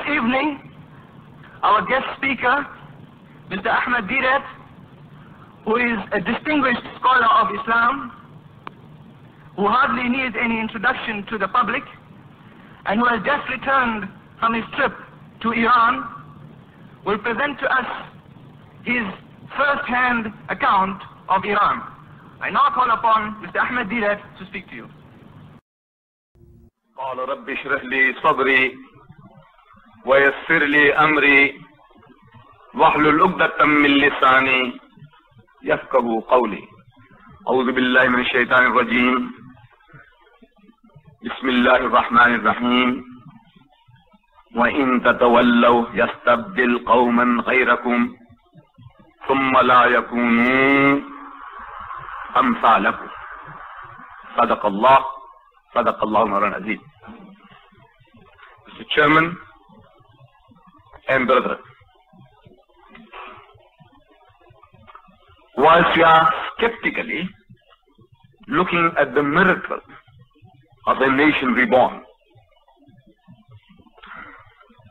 evening, our guest speaker, Mr. Ahmed Deedat, who is a distinguished scholar of Islam, who hardly needs any introduction to the public, and who has just returned from his trip to Iran, will present to us his first-hand account of Iran. I now call upon Mr. Ahmed Deedat to speak to you. قال رب اشرح لي صدري ويسر لي أمري واحلل عقدة من لساني يفقهوا قولي. أعوذ بالله من الشيطان الرجيم. بسم الله الرحمن الرحيم. وإن تتولوا يستبدل قوما غيركم ثم لا يكونوا أمثالكم. صدق الله مولانا العظيم. Mr. Chairman and brethren, whilst we are skeptically looking at the miracle of a nation reborn,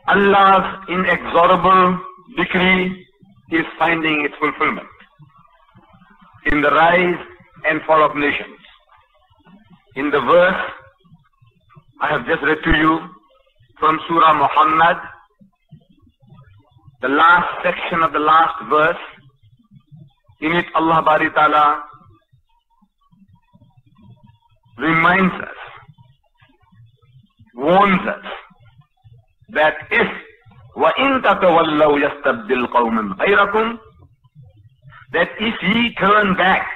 Allah's inexorable decree is finding its fulfillment in the rise and fall of nations. In the verse I have just read to you from Surah Muhammad, the last section of the last verse, in it Allah Bari Ta'ala reminds us, warns us, that if وَإِن تَتَوَلَّوْا يَسْتَبْدِلْ قَوْمًا غَيْرَكُمْ, that if ye turn back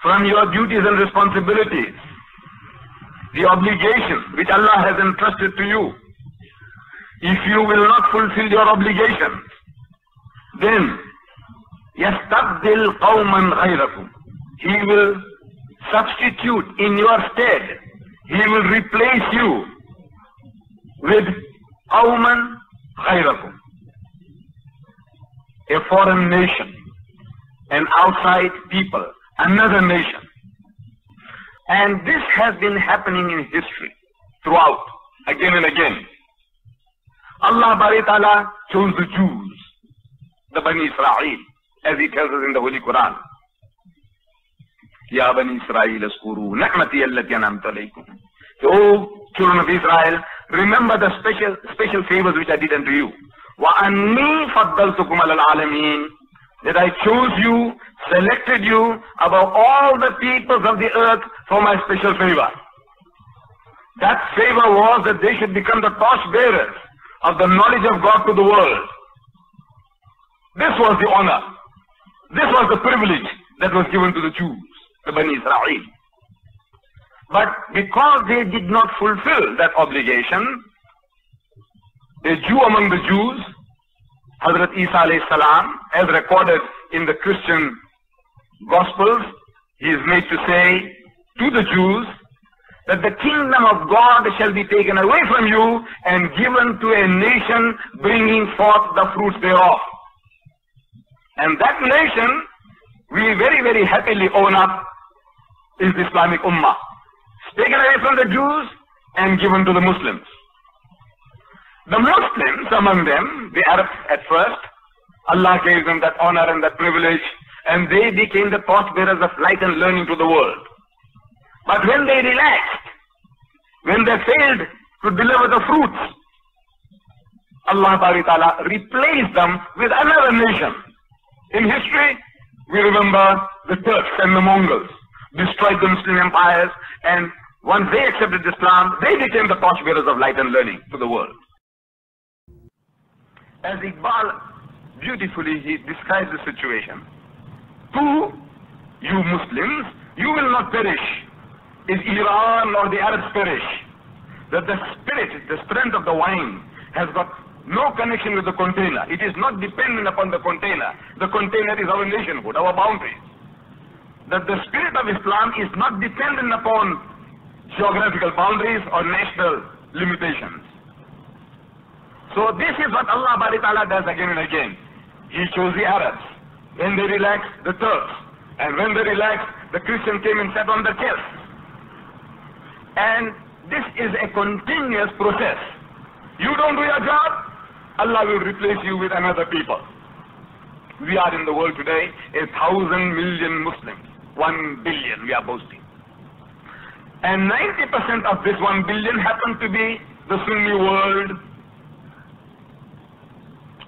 from your duties and responsibilities, the obligations which Allah has entrusted to you, if you will not fulfill your obligations, then يَسْتَبْدِلْ قَوْمًا غَيْرَكُمْ, He will substitute in your stead, He will replace you with قَوْمًا غَيْرَكُمْ, a foreign nation, an outside people, another nation. And this has been happening in history throughout, again and again. Allah Bari Ta'ala chose the Jews, the Bani Israel, as He tells us in the Holy Quran. Ya Bani Israel askuru ni'mati allati an'amtu alaykum. O children of Israel, remember the special favors which I did unto you. Wa anni faddaltukum ala al-alamin, that I chose you, selected you above all the peoples of the earth for my special favor. That favor was that they should become the torchbearers of the knowledge of God to the world. This was the honor. This was the privilege that was given to the Jews, the Bani Israel. But because they did not fulfill that obligation, a Jew among the Jews, Hazrat Isa alayhi salam, as recorded in the Christian Gospels, he is made to say to the Jews that the kingdom of God shall be taken away from you and given to a nation bringing forth the fruits thereof. And that nation, we very, very happily own up, is the Islamic Ummah. It's taken away from the Jews and given to the Muslims. The Muslims among them, the Arabs at first, Allah gave them that honor and that privilege, and they became the torchbearers of light and learning to the world. But when they relaxed, when they failed to deliver the fruits, Allah Bari Ta'ala replaced them with another nation. In history, we remember the Turks and the Mongols destroyed the Muslim empires, and once they accepted Islam, they became the torchbearers of light and learning to the world. As Iqbal beautifully he describes the situation, to you Muslims, you will not perish if Iran or the Arabs perish. That the spirit, the strength of the wine has got no connection with the container. It is not dependent upon the container. The container is our nationhood, our boundaries. That the spirit of Islam is not dependent upon geographical boundaries or national limitations. So this is what Allah Bari Ta'ala does again and again. He chose the Arabs. When they relaxed, the Turks. And when they relaxed, the Christians came and sat on their chests. And this is a continuous process. You don't do your job, Allah will replace you with another people. We are in the world today 1,000 million Muslims. 1 billion we are boasting. And 90% of this 1 billion happen to be the Sunni world.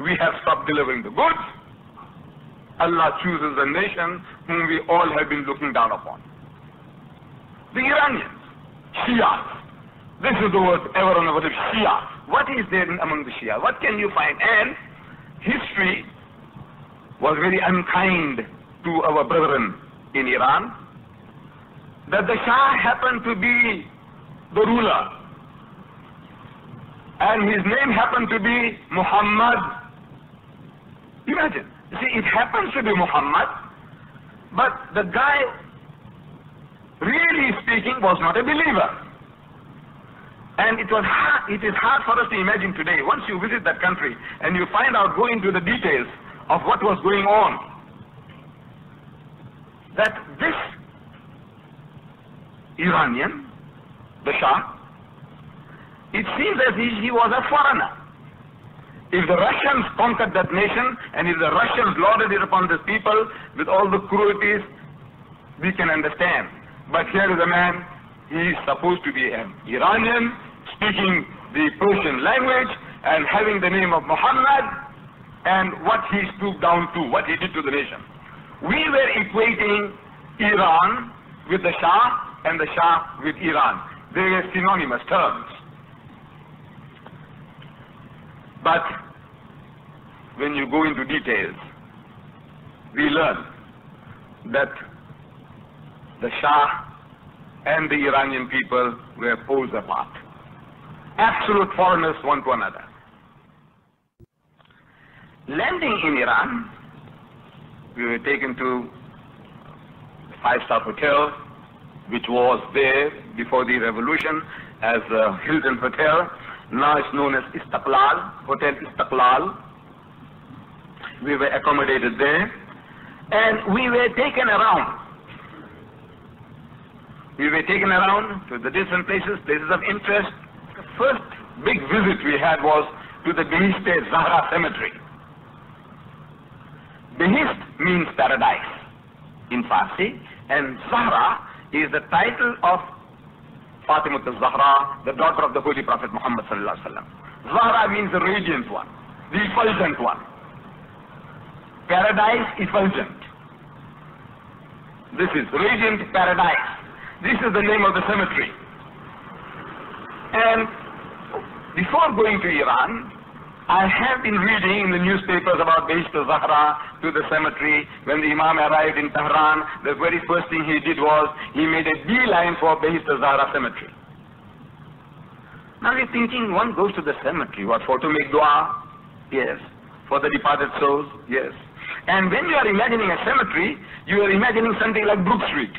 We have stopped delivering the goods. Allah chooses a nation whom we all have been looking down upon. The Iranians, Shia. This is the word ever on the word of Shia. What is there among the Shia? What can you find? And history was very unkind to our brethren in Iran, that the Shah happened to be the ruler, and his name happened to be Muhammad. Imagine. See, it happens to be Muhammad, but the guy, really speaking, was not a believer. And it is hard for us to imagine today, once you visit that country and you find out, go into the details of what was going on, that this Iranian, the Shah, it seems as if he was a foreigner. If the Russians conquered that nation, and if the Russians lorded it upon the people with all the cruelties, we can understand. But here is a man, he is supposed to be an Iranian, speaking the Persian language, and having the name of Muhammad, and what he stooped down to, what he did to the nation. We were equating Iran with the Shah, and the Shah with Iran. They were synonymous terms. But when you go into details, we learn that the Shah and the Iranian people were poles apart. Absolute foreigners one to another. Landing in Iran, we were taken to a five-star hotel, which was there before the revolution as Hilton Hotel. Now it's known as Istiqlal, Hotel Istiqlal. We were accommodated there, and we were taken around. We were taken around to the different places of interest. The first big visit we had was to the Behist-e Zahra cemetery. Behist means paradise in Farsi, and Zahra is the title of Fatima al-Zahra, the daughter of the Holy Prophet Muhammad sallallahu alaihi wasallam. Zahra means the radiant one, the effulgent one. Paradise effulgent. This is radiant paradise. This is the name of the cemetery. And before going to Iran, I have been reading in the newspapers about Behist al-Zahra to the cemetery. When the Imam arrived in Tehran, the very first thing he did was, he made a beeline for Behist al-Zahra cemetery. Now we're thinking, one goes to the cemetery, what, for to make dua? Yes. For the departed souls? Yes. And when you are imagining a cemetery, you are imagining something like Brook Street.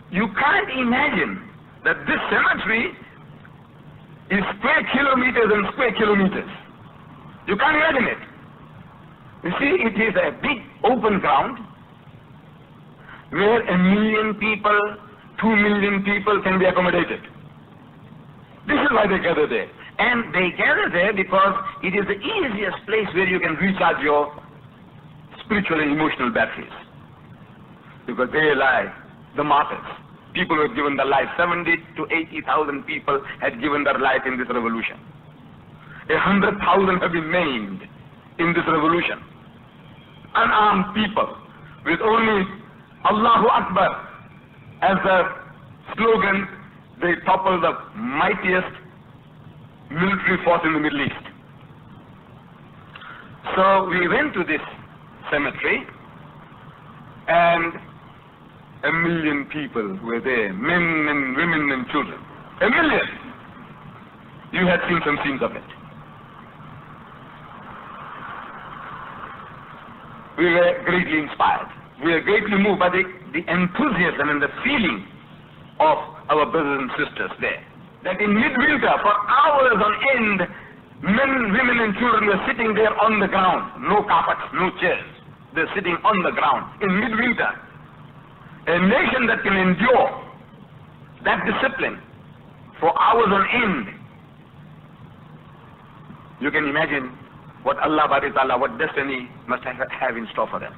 You can't imagine that this cemetery is square kilometers and square kilometers. You can't imagine it. You see, it is a big open ground where 1 million people, 2 million people can be accommodated. This is why they gather there. And they gather there because it is the easiest place where you can recharge your spiritual and emotional batteries. Because there lie the martyrs. People who have given their life. 70,000 to 80,000 people had given their life in this revolution. 100,000 have been maimed in this revolution. Unarmed people with only Allahu Akbar as a slogan, they topple the mightiest military force in the Middle East. So we went to this cemetery, and 1 million people were there, men and women and children. 1 million! You had seen some scenes of it. We were greatly inspired. We were greatly moved by the enthusiasm and the feeling of our brothers and sisters there. That in midwinter, for hours on end, men, women and children were sitting there on the ground. No carpets, no chairs. They're sitting on the ground in midwinter. A nation that can endure that discipline for hours on end You can imagine what Allah Bari Ta'ala, what destiny must have in store for them.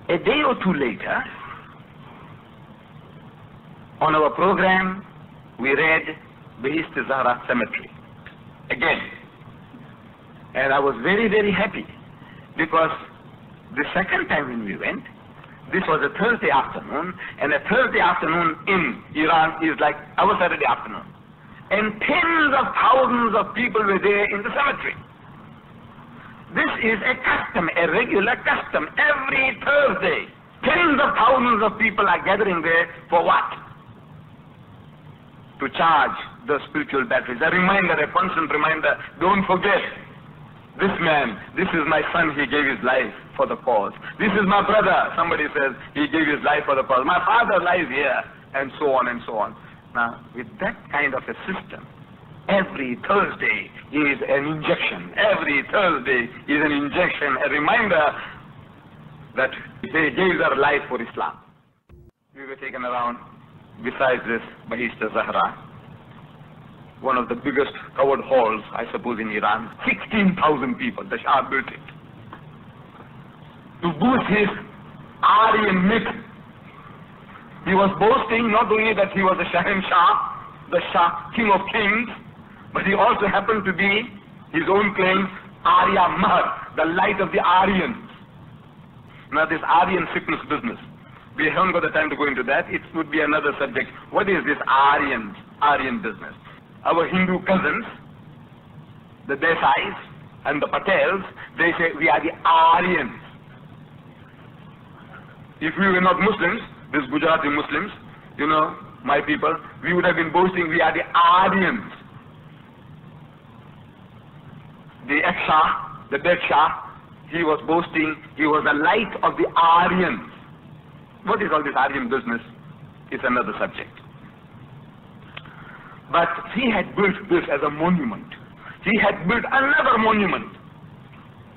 A day or two later, on our program, we read Behisht Zahra Cemetery again. And I was very, very happy because the second time when we went, this was a Thursday afternoon, and a Thursday afternoon in Iran is like our Saturday afternoon. And tens of thousands of people were there in the cemetery. This is a custom, a regular custom. Every Thursday, tens of thousands of people are gathering there for what? To charge the spiritual batteries. A reminder, a constant reminder, don't forget. This man, this is my son, he gave his life for the cause. This is my brother, somebody says, he gave his life for the cause. My father lies here, and so on and so on. Now, with that kind of a system, every Thursday is an injection. Every Thursday is an injection, a reminder that they gave their life for Islam. We were taken around, besides this, Behisht Zahra, one of the biggest covered halls, I suppose, in Iran. 16,000 people, the Shah built it. To boost his Aryan myth, he was boasting not only that he was the Shahanshah, the Shah, King of Kings, but he also happened to be, his own claim, Arya Mahar, the light of the Aryans. Now this Aryan sickness business, we haven't got the time to go into that. It would be another subject. What is this Aryan business? Our Hindu cousins, the Desais and the Patels, they say we are the Aryans. If we were not Muslims, these Gujarati Muslims, you know, my people, we would have been boasting we are the Aryans. The ex-Shah, the dead Shah, he was boasting he was the light of the Aryans. What is all this Aryan business? It's another subject. But he had built this as a monument. He had built another monument,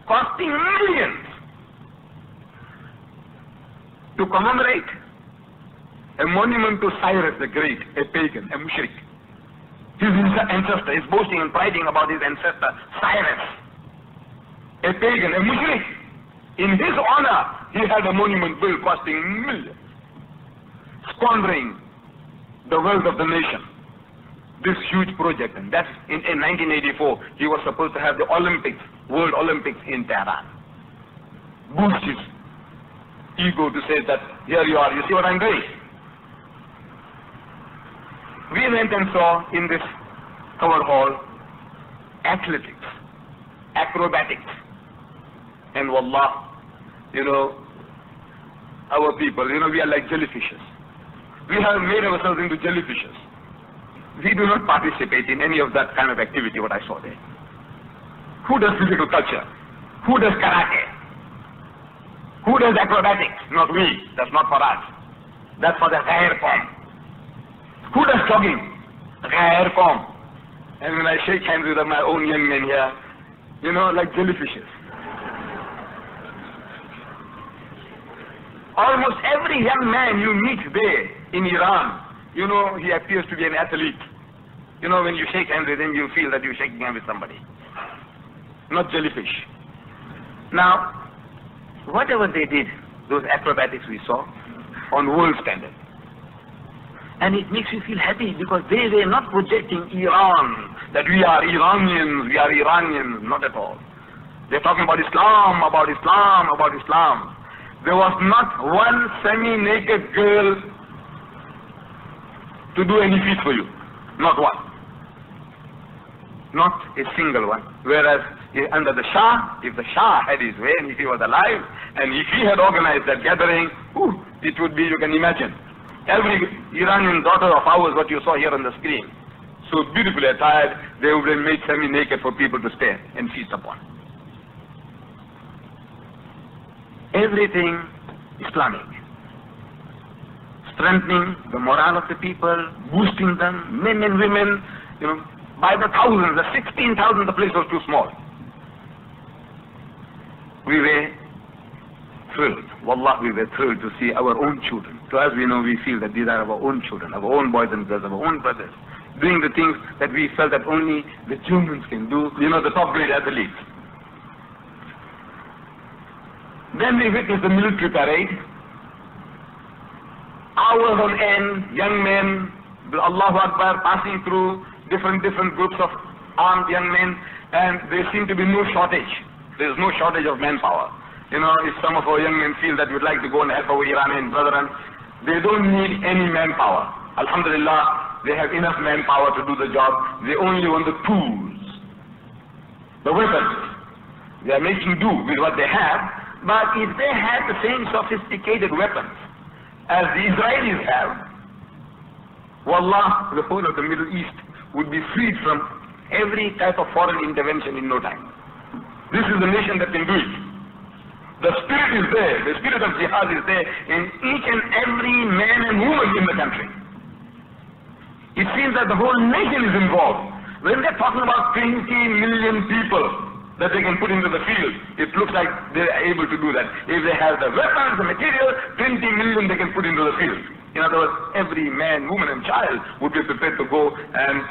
costing millions, to commemorate a monument to Cyrus the Great, a pagan, a mushrik. His ancestor is boasting and priding about his ancestor, Cyrus, a pagan, a mushrik. In his honor, he had a monument built costing millions, squandering the wealth of the nation. This huge project, and that's in 1984, he was supposed to have the Olympics, World Olympics in Tehran. Boost his ego to say that, here you are, you see what I'm doing. We went and saw in this covered hall, athletics, acrobatics, and wallah, you know, our people, you know, we are like jellyfishes. We have made ourselves into jellyfishes. We do not participate in any of that kind of activity, what I saw there. Who does physical culture? Who does karate? Who does acrobatics? Not we. That's not for us. That's for the ghair form. Who does jogging? Ghair form. And when I shake hands with my own young men here, you know, like jellyfishes. Almost every young man you meet there in Iran, you know, he appears to be an athlete. You know, when you shake hands with him, you feel that you're shaking hands with somebody. Not jellyfish. Now, whatever they did, those acrobatics we saw, on world standard. And it makes you feel happy because they were not projecting Iran, that we are Iranians, not at all. They're talking about Islam, about Islam, about Islam. There was not one semi-naked girl to do any feat for you. Not one. Not a single one. Whereas under the Shah, if the Shah had his way and if he was alive, and if he had organized that gathering, it would be, you can imagine, every Iranian daughter of ours, what you saw here on the screen, so beautifully attired, they would have made semi-naked for people to stare and feast upon. Everything Islamic. Strengthening the morale of the people, boosting them, men and women, you know, by the thousands, the 16,000, the place was too small. We were thrilled. Wallah, we were thrilled to see our own children. So as we know, we feel that these are our own children, our own boys and girls, our own brothers. doing the things that we felt that only the Germans can do, you know, the top grade athletes. Then we witnessed the military parade. Hours on end, young men, Allahu Akbar, passing through different groups of armed young men, and there seemed to be no shortage. There is no shortage of manpower. You know, if some of our young men feel that we'd like to go and help our Iranian brethren, they don't need any manpower. Alhamdulillah, they have enough manpower to do the job. They only want the tools, the weapons. They are making do with what they have, but if they had the same sophisticated weapons as the Israelis have, wallah, the whole of the Middle East would be freed from every type of foreign intervention in no time. This is the nation that can do it. The spirit is there, the spirit of jihad is there in each and every man and woman in the country. It seems that the whole nation is involved. When they're talking about 20 million people that they can put into the field, it looks like they're able to do that. If they have the weapons, the material, 20 million they can put into the field. In other words, every man, woman and child would be prepared to go and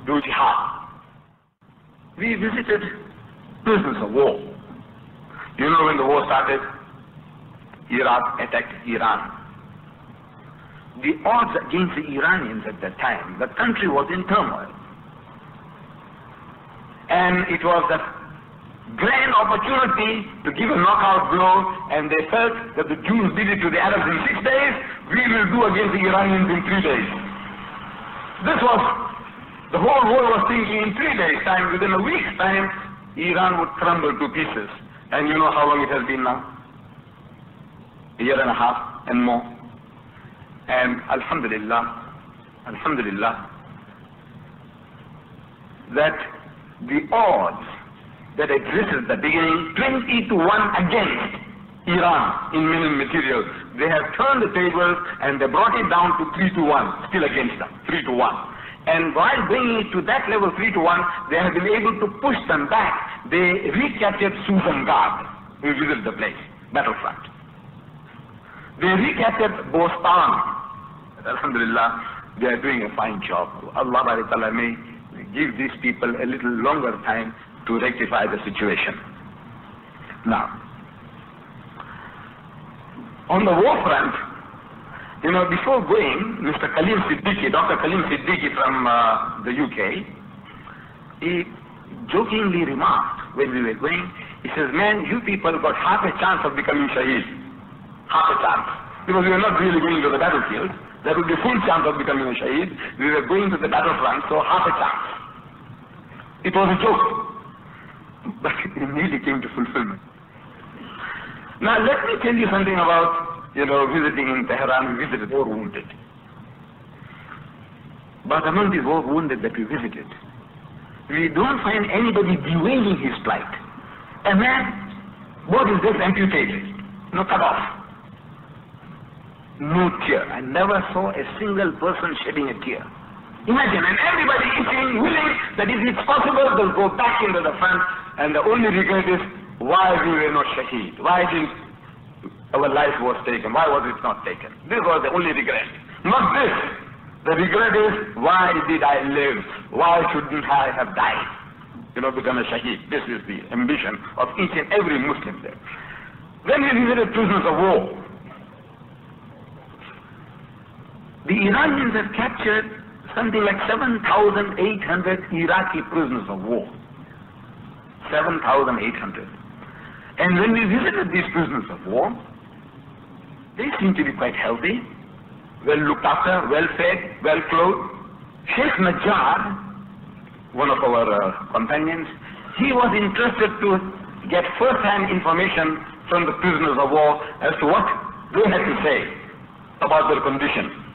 do jihad. We visited prisoners of war. You know, when the war started, Iraq attacked Iran. The odds against the Iranians at that time, the country was in turmoil. And it was a grand opportunity to give a knockout blow, and they felt that the Jews did it to the Arabs in 6 days, we will do against the Iranians in 3 days. This was, the whole world was thinking in 3 days' time, within a week's time, Iran would crumble to pieces. And you know how long it has been now? A year and a half and more. And alhamdulillah, that the odds that existed at the beginning, 20 to 1 against Iran in mineral material, they have turned the tables and they brought it down to 3 to 1, still against them, 3 to 1. And while bringing it to that level, 3 to 1, they have been able to push them back. They recaptured Susan Gard. We visited the place, battlefront. They recaptured Bostan. Alhamdulillah, they are doing a fine job. Allah Ta'ala may give these people a little longer time to rectify the situation. Now, on the war front, you know, before going, Mr. Khalil Siddiqui, Dr. Khalil Siddiqui from the UK, he jokingly remarked when we were going, he says, man, you people got half a chance of becoming shaheed. Half a chance. Because we were not really going to the battlefield. There would be full chance of becoming a shaheed. We were going to the battlefront, so half a chance. It was a joke. But it really came to fulfillment. Now let me tell you something about, you know, visiting in Tehran. We visited war wounded. But among these war wounded that we visited, we don't find anybody bewailing his plight. A man, what is this amputated? No, cut off. No tear. I never saw a single person shedding a tear. Imagine, and everybody is willing that if it's possible, they'll go back into the front, and the only regret is, why we were not shaheed? Why didn't our life was taken? Why was it not taken? This was the only regret. Not this. The regret is, why did I live? Why shouldn't I have died? You know, become a shaheed. This is the ambition of each and every Muslim there. Then we visited prisoners of war. The Iranians have captured something like 7,800 Iraqi prisoners of war. 7,800. And when we visited these prisoners of war, they seem to be quite healthy, well looked after, well fed, well clothed. Sheikh Najjar, one of our companions, he was interested to get first-hand information from the prisoners of war as to what they had to say about their condition.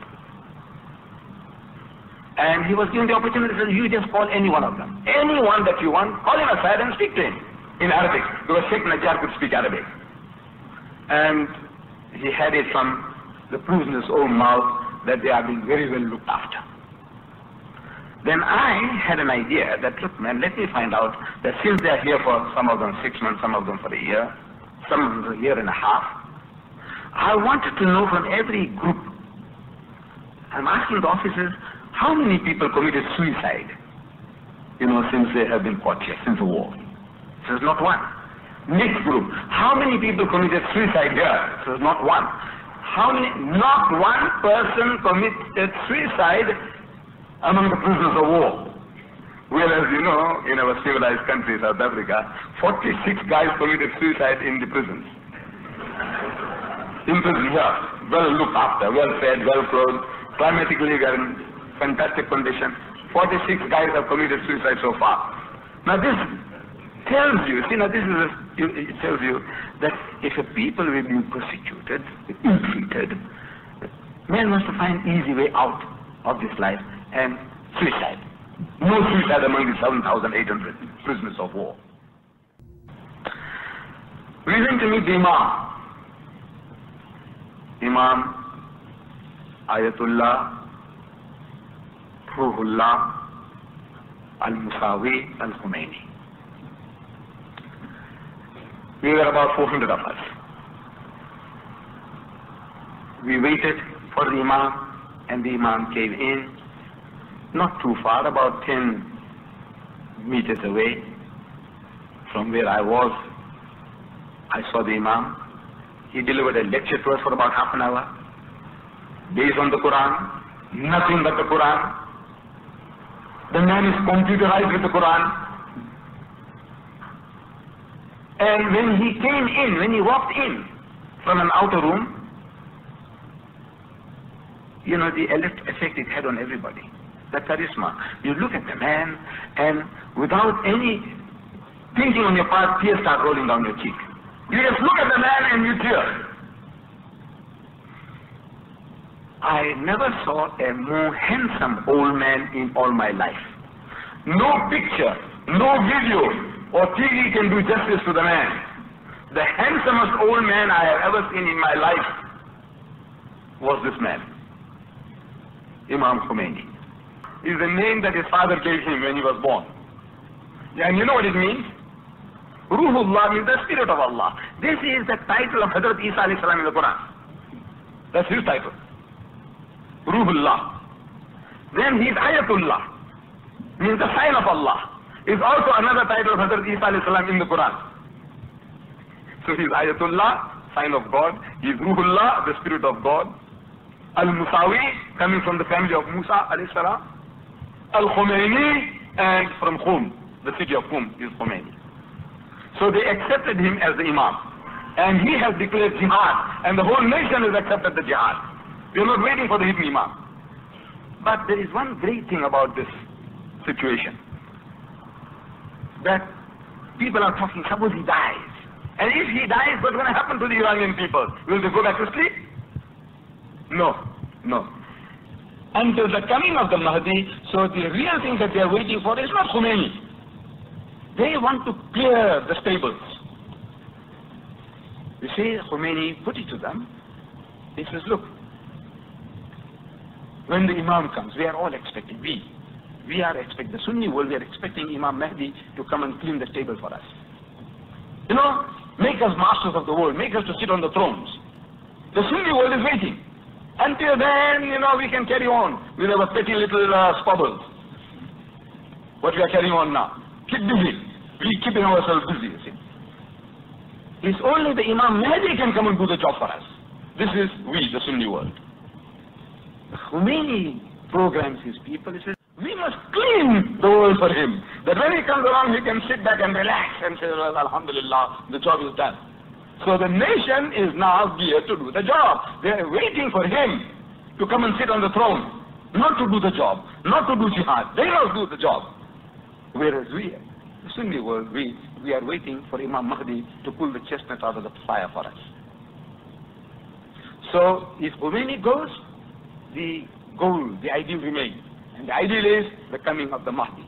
And he was given the opportunity to say, you just call any one of them. Anyone that you want, call him aside and speak to him in Arabic, because Sheikh Najjar could speak Arabic. And he had it from the prisoner's own mouth that they are being very well looked after. Then I had an idea that, look man, let me find out that since they are here for some of them 6 months, some of them for a year, some of them for a year and a half, I wanted to know from every group. I'm asking the officers, how many people committed suicide, since they have been caught here, since the war? There's not one. Next group, how many people committed suicide here? There's not one. Not one person committed suicide among the prisoners of war. Whereas, in our civilized country, South Africa, 46 guys committed suicide in the prisons. In prison here, well looked after, well fed, well clothed, climatically we are in fantastic condition. 46 guys have committed suicide so far. Now this tells you, it tells you that if a people were being persecuted, ill-treated, man wants to find easy way out of this life, and suicide. No suicide among the 7,800 prisoners of war. We went to meet the Imam Ayatullah Ruhullah Al-Musawi Al-Khomeini. We were about 400 of us. We waited for the Imam, and the Imam came in, not too far, about 10 meters away from where I was. I saw the Imam. He delivered a lecture to us for about half an hour, based on the Quran, nothing but the Quran. The man is computerized with the Quran. And when he came in, when he walked in from an outer room, the electric effect it had on everybody, the charisma. You look at the man, and without any thinking on your part, tears start rolling down your cheek. You just look at the man and you tear. I never saw a more handsome old man in all my life. No picture, no video or TV can do justice to the man. The handsomest old man I have ever seen in my life was this man, Imam Khomeini. Is the name that his father gave him when he was born. And you know what it means? Ruhullah means the spirit of Allah. This is the title of Hazrat Isa alayhi salam in the Quran. That's his title. Ruhullah. Then he is Ayatullah, means the sign of Allah. Is also another title of Hazrat Isa alayhi salam in the Quran. So he is Ayatullah, sign of God. He is Ruhullah, the spirit of God. Al-Musawi, coming from the family of Musa alayhi salam. Al-Khomeini, and from Qum, the city of Qum is Khomeini. So they accepted him as the Imam. And he has declared jihad. And the whole nation has accepted the jihad. We are not waiting for the hidden Imam. But there is one great thing about this situation. That people are talking, suppose he dies. And if he dies, what's going to happen to the Iranian people? Will they go back to sleep? No. Until the coming of the Mahdi, so the real thing that they are waiting for is not Khomeini. They want to clear the stables. You see, Khomeini put it to them. He says, look, when the Imam comes, we are all expecting, we are expecting, the Sunni world, we are expecting Imam Mahdi to come and clean the table for us. Make us masters of the world, make us to sit on the thrones. The Sunni world is waiting. Until then, we can carry on with our petty little squabbles. What we are carrying on now. Keep busy. We keeping ourselves busy, you see. It's only the Imam Mahdi can come and do the job for us. This is we, the Sunni world. Khomeini programs his people. He says, we must clean the world for him. That when he comes along, he can sit back and relax and say, well, alhamdulillah, the job is done. So the nation is now geared to do the job. They are waiting for him to come and sit on the throne. Not to do the job, not to do jihad. They must do the job. Whereas we, the Sunni world, we are waiting for Imam Mahdi to pull the chestnut out of the fire for us. So if Khomeini goes, the goal, the ideal remains. And the ideal is the coming of the Mahdi.